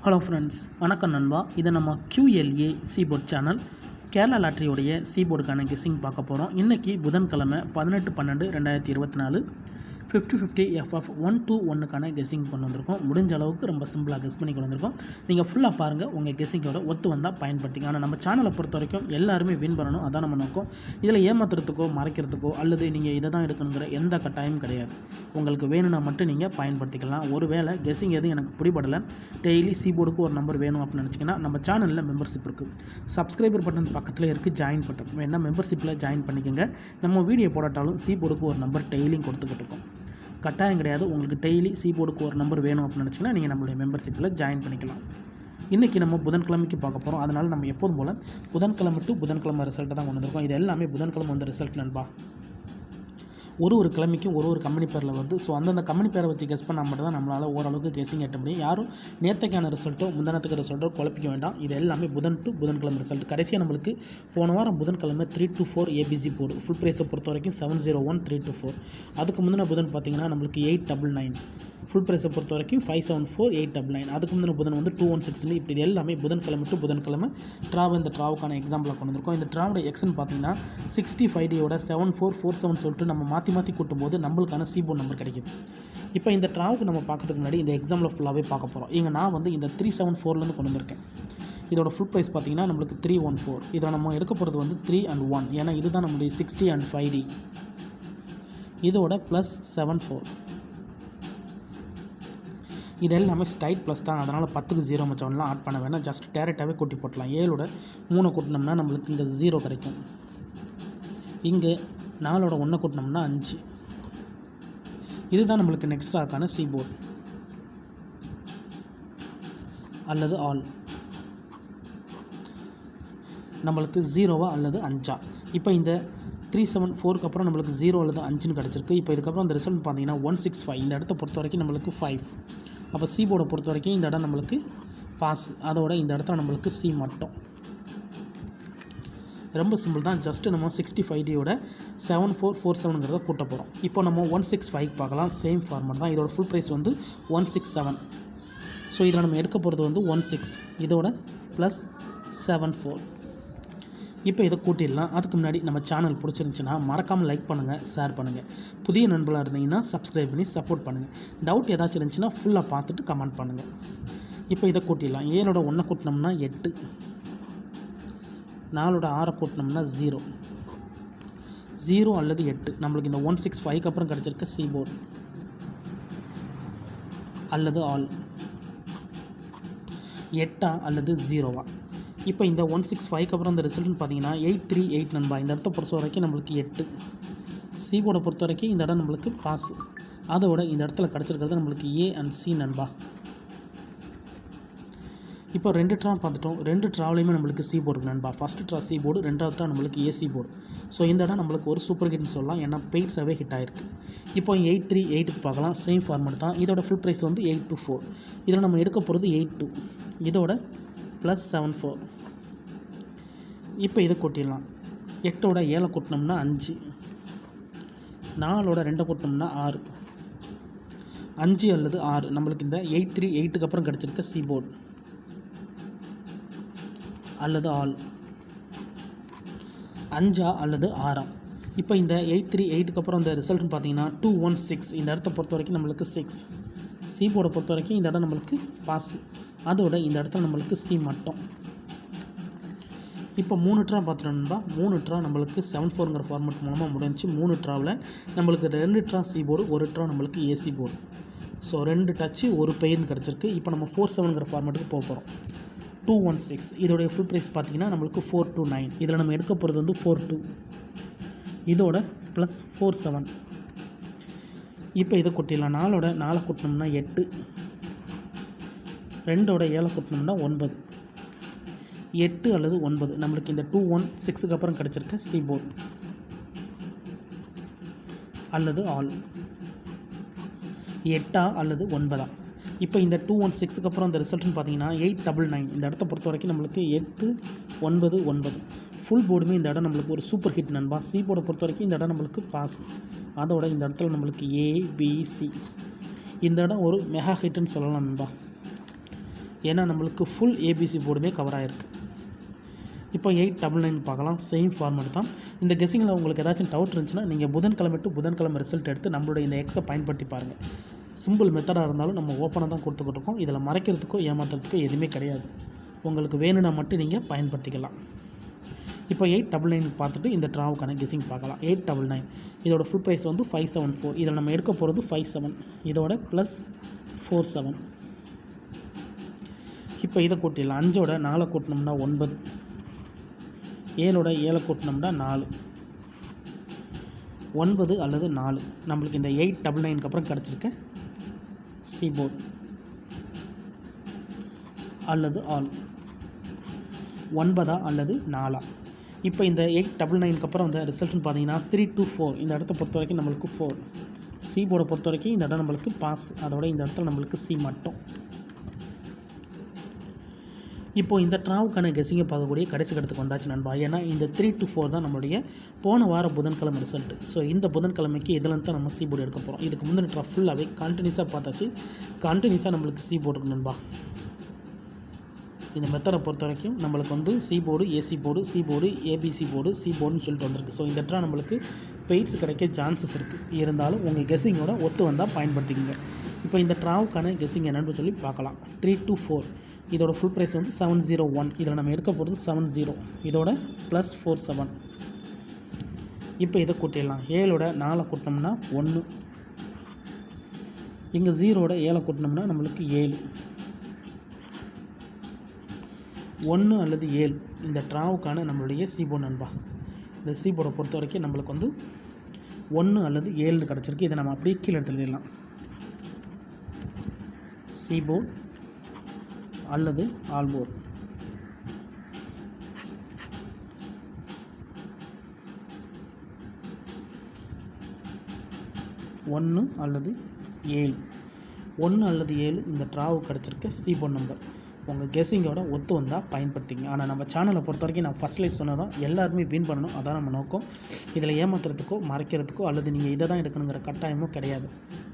Hello friends, வணக்கம் நண்பா. இது நம்ம QLA சீபோர்ட் சேனல். கேரளா லாட்ரியோடைய சீபோர்டுக்கான கெஸ்ஸிங் பார்க்க போகிறோம். இன்றைக்கி புதன்கிழமை 18/12/2024 50/50 FF 121க்கான கெஸ்ஸிங் கொண்டு வந்திருக்கோம். முடிஞ்ச அளவுக்கு ரொம்ப சிம்பிளாக கெஸ் பண்ணி கொண்டு வந்திருக்கோம். நீங்கள் ஃபுல்லாக பாருங்கள், உங்கள் கெஸ்ஸிங்கோட ஒத்து வந்தால் பயன்படுத்திங்க. ஆனால் நம்ம சேனலை பொறுத்த வரைக்கும் எல்லாருமே வின் பண்ணணும், அதான் நம்ம நோக்கம். இதில் ஏமாத்துறதுக்கோ மறைக்கிறதுக்கோ அல்லது நீங்கள் இதை தான் எடுக்கணுங்கிற எந்த கட்டாயம் கிடையாது. உங்களுக்கு வேணும்னா மட்டும் நீங்கள் பயன்படுத்திக்கலாம். ஒருவேளை கெஸ்ஸிங் எதுவும் எனக்கு பிடிபடலை, டெய்லி சீபோர்டுக்கு ஒரு நம்பர் வேணும் அப்படின்னு நினச்சிங்கன்னா நம்ம சேனலில் மெம்பர்ஷிப் இருக்குது. சப்ஸ்கிரைபர் பட்டன் பக்கத்தில் இருக்குது ஜாயின் பட்டன், வேணால் மெம்பர்ஷிப்பில் ஜாயின் பண்ணிக்கோங்க. நம்ம வீடியோ போடாட்டாலும் சீபோர்டுக்கு ஒரு நம்பர் டெய்லியும் கொடுத்துக்கிட்டு இருக்கோம். கட்டாயம் கிடையாது. உங்களுக்கு டெய்லி சீபோர்டுக்கு ஒரு நம்பர் வேணும் அப்படின்னு நினச்சிங்கன்னா நீங்கள் நம்மளுடைய மெம்பர்ஷிப்பில் ஜாயின் பண்ணிக்கலாம். இன்றைக்கி நம்ம புதன்கிழமைக்கு பார்க்க போகிறோம். அதனால் நம்ம எப்போதும் போல் புதன்கிழமை டு புதன்கிழமை ரிசல்ட்டை தான் கொண்டு வந்திருக்கோம். இது எல்லாமே புதன்கிழமை வந்த ரிசல்ட் நண்பா. ஒரு கம்பெனிக்கும் ஒரு கம்பெனி பேரில் வருது. ஸோ அந்தந்த கம்பெனி பேரை வச்சு கெஸ் பண்ணால் மட்டும் தான் நம்மளால் ஓரளவுக்கு கெஸ்ஸிங் எட்ட முடியும். யாரும் நேற்றுக்கான ரிசல்ட்டோ முந்தானத்துக்கு ரிசல்ட்டோ குழப்பிக்க வேண்டாம். இது எல்லாமே புதன் டு புதன்கிழமை ரிசல்ட். கடைசியாக நம்மளுக்கு போன வாரம் புதன்கிழமை 3 to 4 ABC போர்டு ஃபுல் ப்ரைஸை பொறுத்த வரைக்கும் 701 3 to 4. அதுக்கு முந்தின புதன் பார்த்திங்கன்னா நம்மளுக்கு 899. ஃபுல் ப்ரைஸை பொறுத்த வரைக்கும் 574 899. அதுக்கு முந்தின புதன் வந்து 216. இப்படி இது எல்லாமே புதன்கிழமை டு புதன்கிழமை இந்த ட்ராவுக்கான எக்ஸாம்பிளாக கொண்டு வந்திருக்கோம். இந்த ட்ராவோட எக்ஸ்ன்னு பார்த்தீங்கன்னா 65D-யோட 7447 சொல்லிட்டு நம்ம மாற்றி கூட்டும் போது நம்மளுக்கான சீபோர்ட் நம்பர் கிடைக்கிது. இப்போ இந்த ட்ராவுக்கு நம்ம பார்க்கறதுக்கு முன்னாடி இந்த எக்ஸாம்பிள் ஃபுல்லாகவே பார்க்க போகிறோம். இங்கே நான் வந்து இந்த 374 கொண்டு வந்திருக்கேன். இதோட ஃபுல் ப்ரைஸ் பார்த்தீங்கன்னா நம்மளுக்கு 314. இதை நம்ம எடுக்க போகிறது வந்து 3 and 1, ஏன்னா இதுதான் நம்மளுடைய 60 and 5D. இதோட ப்ளஸ் 74. இது எல்லாமே ஸ்டைட் ப்ளஸ் தான், அதனால் 10க்கு 0 மச்சவன்லாம் ஆட் பண்ண வேணாம். ஜஸ்ட் டேரெக்டாகவே கூட்டி போட்டலாம். 7ஓட 3 கூட்டினோம்னா நம்மளுக்கு இங்கே 0 கிடைக்கும். இங்கே 4ஓட 1 கூட்டினோம்னா 5. இதுதான் நம்மளுக்கு நெக்ஸ்ட் ஆக்கான சீபோர்ட் அல்லது ஆல். நம்மளுக்கு 0வா அல்லது 5ஆ. இப்போ இந்த 374க்கு அப்புறம் நம்மளுக்கு 0 அல்லது 5ன்னு கிடச்சிருக்கு. இப்போ இதுக்கப்புறம் அந்த ரிசல்ட் பார்த்தீங்கன்னா 165. இந்த இடத்த பொறுத்த வரைக்கும் நம்மளுக்கு 5. அப்போ சி போர்டை பொறுத்த வரைக்கும் இந்த இடம் நம்மளுக்கு பாஸ். அதோட இந்த இடத்துல நம்மளுக்கு சி மட்டும். ரொம்ப சிம்பிள் தான். ஜஸ்ட்டு நம்ம 65D-யோட 7447ங்கிறத கூட்ட போகிறோம். இப்போ நம்ம 165 பார்க்கலாம். சேம் ஃபார்மட் தான். இதோட ஃபுல் ப்ரைஸ் வந்து 167. ஸோ இதில் நம்ம எடுக்க போகிறது வந்து 16. இதோட ப்ளஸ் 74. இப்போ இதை கூட்டிடலாம். அதுக்கு முன்னாடி நம்ம சேனல் பிடிச்சிருந்துச்சுன்னா மறக்காமல் லைக் பண்ணுங்கள், ஷேர் பண்ணுங்கள். புதிய நண்பர்களாக இருந்தீங்கன்னா சப்ஸ்கிரைப் பண்ணி சப்போர்ட் பண்ணுங்கள். டவுட் ஏதாச்சும் இருந்துச்சுன்னா ஃபுல்லாக பார்த்துட்டு கமெண்ட் பண்ணுங்கள். இப்போ இதை கூட்டிடலாம். 7ஓட 1 கூட்டினோம்னா 8. 4ஓட 6 கூட்டினோம்னா 0 அல்லது 8. நம்மளுக்கு இந்த 165க்கு அப்புறம் கிடச்சிருக்க சீபோர்ட் அல்லது ஆல் 8ஆ அல்லது 0வா. இப்போ இந்த 165க்கு அப்புறம் இந்த ரிசல்ட்னு பார்த்தீங்கன்னா 838 நண்பா. இந்த இடத்த பொறுத்த வரைக்கும் நம்மளுக்கு 8. சீபோர்டை பொறுத்த வரைக்கும் இந்த இடம் நம்மளுக்கு பாஸ். அதோட இந்த இடத்துல கிடச்சிருக்கிறது நம்மளுக்கு A and C நண்பா. இப்போ 2 ட்ரா பார்த்துட்டோம். 2 ட்ராவிலையுமே நம்மளுக்கு சி போர்டு நண்பா. ஃபஸ்ட்டு ட்ரா சி போர்டு, 2வது ட்ரா நம்மளுக்கு ஏசி போர்டு. ஸோ இந்த இடம் நம்மளுக்கு ஒரு சூப்பர் ஹிட்னு சொல்லலாம், ஏன்னா பெய்ட்ஸாகவே ஹிட் ஆகிருக்கு. இப்போ 838க்கு பார்க்கலாம். சேம் ஃபார்மெட் தான். இதோட ஃபுல் ப்ரைஸ் வந்து 824. இதில் நம்ம எடுக்க போகிறது 82. இதோட ப்ளஸ் 74. இப்போ இதை கொட்டிடலாம். 8ஓட 7 கூட்டினோம்னா 5. 4ஓட 2 கூட்டினோம்னா 6. 5 அல்லது 6 நம்மளுக்கு இந்த 838க்கு அப்புறம் கிடச்சிருக்க சி போர்டு அல்லது ஆல் 5ஆ அல்லது 6ஆ. இப்போ இந்த 838க்கு அப்புறம் இந்த ரிசல்ட்னு பார்த்தீங்கன்னா 216. இந்த இடத்த பொறுத்த வரைக்கும் நம்மளுக்கு 6. சி போர்டை பொறுத்த வரைக்கும் இந்த இடம் நம்மளுக்கு பாஸ். அதோட இந்த இடத்துல நம்மளுக்கு சி மட்டும். இப்போ 3 ட்ரா பார்த்துட்டோம்னா 3 ட்ரா நம்மளுக்கு 74ங்கிற ஃபார்மெட் மூலமாக முடிஞ்சு. 3 ட்ராவில் நம்மளுக்கு 2 ட்ரா சி போர்டு, 1 ட்ரா நம்மளுக்கு ஏசி போர்டு. ஸோ 2 டச்சு 1 பெயின்னு கிடச்சிருக்கு. இப்போ நம்ம 47ங்கிற ஃபார்மெட்டுக்கு போக போகிறோம். 216. இதோடைய ஃபுல் ப்ரைஸ் பார்த்தீங்கன்னா நம்மளுக்கு 429. இதில் நம்ம எடுக்க போகிறது வந்து 42. இதோட ப்ளஸ் 47. இப்போ இதை கொட்டிடலாம். 4ஓட 4 கூட்டினோம்னா 8. 2ஓட 7 கூட்டினோம்னா 9. 8 அல்லது 9 நம்மளுக்கு இந்த 216க்கு அப்புறம் கிடச்சிருக்க சி போர்ட் அல்லது ஆல் 8ஆ அல்லது 9ஆ. இப்போ இந்த 216க்கு அப்புறம் இந்த ரிசல்ட்னு பார்த்தீங்கன்னா 899. இந்த இடத்த பொறுத்த வரைக்கும் நம்மளுக்கு 8 9 9 ஃபுல் போர்டுமே இந்த இடம் நம்மளுக்கு ஒரு சூப்பர் ஹிட் நண்பா. சி போர்டை பொறுத்த வரைக்கும் இந்த இடம் நம்மளுக்கு பாஸ். அதோட இந்த இடத்துல நம்மளுக்கு ABC. இந்த இடம் ஒரு மெகா ஹிட்னு சொல்லலாம் நண்பா. ஏன்னா நம்மளுக்கு ஃபுல் ஏபிசி போர்டுமே கவர் ஆகிருக்கு. இப்போ 899 பார்க்கலாம். சேம் ஃபார்மேட் தான். இந்த கெஸ்ஸிங்கில் உங்களுக்கு ஏதாச்சும் டவுட் இருந்துச்சுன்னா நீங்கள் புதன்கிழமை டு புதன்கிழமை ரிசல்ட் எடுத்து நம்மளுடைய இந்த எக்ஸை பயன்படுத்தி பாருங்கள். சிம்பிள் மெத்தடாக இருந்தாலும் நம்ம ஓப்பனாக தான் கொடுத்துக்கிட்டு இருக்கோம். இதில் மறைக்கிறதுக்கோ ஏமாற்றுறதுக்கோ எதுவுமே கிடையாது. உங்களுக்கு வேணும்னா மட்டும் நீங்கள் பயன்படுத்திக்கலாம். இப்போ 899 பார்த்துட்டு இந்த ட்ராவுக்கான கெஸ்ஸிங் பார்க்கலாம். 899 இதோட ஃபுல் ப்ரைஸ் வந்து 574. இதில் நம்ம எடுக்க போகிறது 57, இதோட ப்ளஸ் 47. இப்போ இதை கூட்டிடலாம். 5ஓட 4 கூட்டினோம்னா 9, 7ஓட 7 கூட்டினோம்னா 4, 9 அல்லது 4 நம்மளுக்கு இந்த 899க்கு அப்புறம் கிடச்சிருக்க சீபோர்ட் அல்லது ஆல் 9 அல்லது 4. இப்போ இந்த 899க்கு அப்புறம் இந்த ரிசல்ட்னு பார்த்தீங்கன்னா 3 to 4. இந்த இடத்த பொறுத்த வரைக்கும் நம்மளுக்கு 4. சி போர்டை பொறுத்த வரைக்கும் இந்த இடம் நம்மளுக்கு பாஸ், அதோட இந்த இடத்துல நம்மளுக்கு சி மட்டும். இப்போது இந்த ட்ராவுக்கான கெஸ்ஸிங்கை பார்க்கக்கூடிய கடைசி கடத்துக்கு வந்தாச்சு நண்பா. ஏன்னா இந்த 3 to 4 தான் நம்மளுடைய போன வார புதன்கிழமை ரிசல்ட். ஸோ இந்த புதன்கிழமைக்கு இதில் தான் நம்ம சி போர்டு எடுக்க போகிறோம். இதுக்கு முந்தின ட்ரா ஃபுல்லாகவே கண்டினியூஸாக பார்த்தாச்சு. கண்டினியூஸாக நம்மளுக்கு சி போர்டு இருக்கு நண்பா. இந்த மெத்தடை பொறுத்த வரைக்கும் நம்மளுக்கு வந்து C board, AC board, C board, ABC board, C போர்டுன்னு சொல்லிட்டு வந்திருக்கு. ஸோ இந்த ட்ரா நம்மளுக்கு பெய்ட்ஸ் கிடைக்க சான்சஸ் இருக்குது. இருந்தாலும் உங்கள் கெஸ்ஸிங்கோட ஒத்து வந்தால் பயன்படுத்திக்கங்க. இப்போ இந்த ட்ராவுக்கான கெஸ்ஸிங் என்னன்னு சொல்லி பார்க்கலாம். 3 to 4 இதோட ஃபுல் ப்ரைஸ் வந்து 701. இதில் நம்ம எடுக்க போகிறது 70, இதோட ப்ளஸ் 47. இப்போ இதை கூட்டிடலாம். 7ஓட 4 கூட்டினோம்னா 1, இங்கே 0ஓட 7 கூட்டினோம்னா நம்மளுக்கு 7, 1 அல்லது 7 இந்த ட்ராவுக்கான நம்மளுடைய சீபோர்டு நண்பா. இந்த சீபோர்டை பொறுத்த வரைக்கும் நம்மளுக்கு வந்து 1 அல்லது 7 கிடச்சிருக்கு. இதை நம்ம அப்படியே கீழே எடுத்துடலாம். சீபோர்டு அல்லது ஆல்போர்டு. ஒன்று அல்லது 7 இந்த ட்ராவுக்கு கிடச்சிருக்க சீபோர்ட் நம்பர் உங்கள் கெஸ்ஸிங்கோட ஒத்து வந்தால் பயன்படுத்திங்க. ஆனால் நம்ம சேனலை பொறுத்த வரைக்கும் நான் ஃபஸ்ட்லேயே சொன்னதான் எல்லாருமே வின் பண்ணணும், அதான் நம்ம நோக்கம். இதில் ஏமாத்துறதுக்கோ மறைக்கிறதுக்கோ அல்லது நீங்கள் இதை தான் எடுக்கணுங்கிற கட்டாயமோ கிடையாது.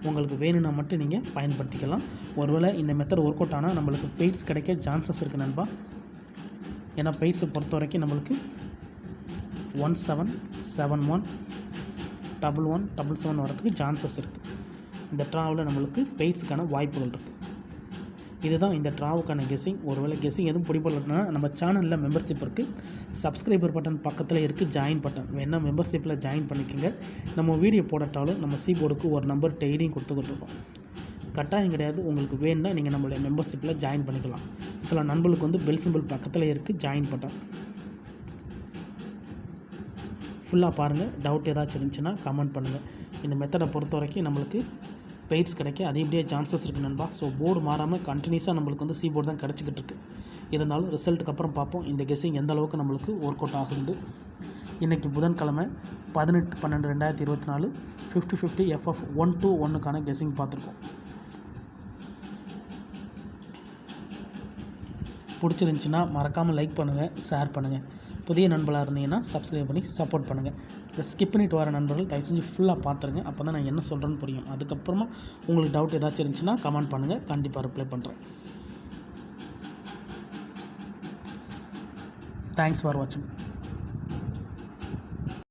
உங்களுக்கு வேணும்னா மட்டும் நீங்கள் பயன்படுத்திக்கலாம். ஒருவேளை இந்த மெத்தட் ஒர்க் அவுட் ஆனால் நம்மளுக்கு பெய்ட்ஸ் கிடைக்க சான்சஸ் இருக்குது நண்பா. ஏன்னா பெய்ட்ஸை பொறுத்த வரைக்கும் நம்மளுக்கு 1771 1177 வரதுக்கு சான்சஸ் இருக்குது. இந்த ட்ராவில் நம்மளுக்கு பெய்ட்ஸுக்கான வாய்ப்புகள் இருக்குது. இதுதான் இந்த ட்ராவுக்கான கெஸ்ஸிங். ஒருவேளை கெஸ்ஸிங் எதுவும் பிடிப்படலைன்னா நம்ம சேனலில் மெம்பர்ஷிப் இருக்குது. சப்ஸ்கிரைபர் பட்டன் பக்கத்தில் இருக்குது, ஜாயின் பட்டன் வேணால் மெம்பர்ஷிப்பில் ஜாயின் பண்ணிக்கோங்க. நம்ம வீடியோ போடட்டாலும் நம்ம சீபோர்டுக்கு ஒரு நம்பர் டெய்லியும் கொடுத்துக்கிட்டுருக்கோம். கட்டாயம் கிடையாது. உங்களுக்கு வேணுன்னா நீங்கள் நம்மளுடைய மெம்பர்ஷிப்பில் ஜாயின் பண்ணிக்கலாம். சில நண்பர்களுக்கு வந்து பெல் சிம்பிள் பக்கத்தில் இருக்குது, ஜாயின் பட்டன். ஃபுல்லாக பாருங்கள். டவுட் ஏதாச்சும் இருந்துச்சுன்னா கமெண்ட் பண்ணுங்கள். இந்த மெத்தடை பொறுத்த வரைக்கும் நம்மளுக்கு பெய்ட்ஸ் கிடைக்க அதிகப்படியே சான்சஸ் இருக்குது நண்பா. ஸோ போர்டு மாறாமல் கண்டினியூஸாக நம்மளுக்கு வந்து சி போர்டு தான் கிடச்சிக்கிட்டு இருக்குது. இருந்தாலும் ரிசல்ட்டுக்கு அப்புறம் பார்ப்போம் இந்த கெஸ்ஸிங் எந்த அளவுக்கு நம்மளுக்கு ஒர்க் அவுட் ஆகுது. இன்றைக்கி புதன்கிழமை 18/12/2024 50/50 FF 1-1க்கான கெஸ்ஸிங் பார்த்துருக்கோம். பிடிச்சிருந்துச்சின்னா மறக்காமல் லைக் பண்ணுங்கள், ஷேர் பண்ணுங்கள். புதிய நண்பர்களாக இருந்தீங்கன்னா சப்ஸ்கிரைப் பண்ணி சப்போர்ட் பண்ணுங்கள். இந்த ஸ்கிப் பண்ணிட்டு வர நண்பர்கள் தயவு செஞ்சு ஃபுல்லாக பார்த்துருங்க. அப்போ தான் நான் என்ன சொல்கிறேன்னு புரியும். அதுக்கப்புறமா உங்களுக்கு டவுட் ஏதாச்சும் இருந்துச்சுன்னா கமெண்ட் பண்ணுங்கள், கண்டிப்பாக ரிப்ளை பண்ணுறேன். தேங்க்ஸ் ஃபார் வாட்சிங்.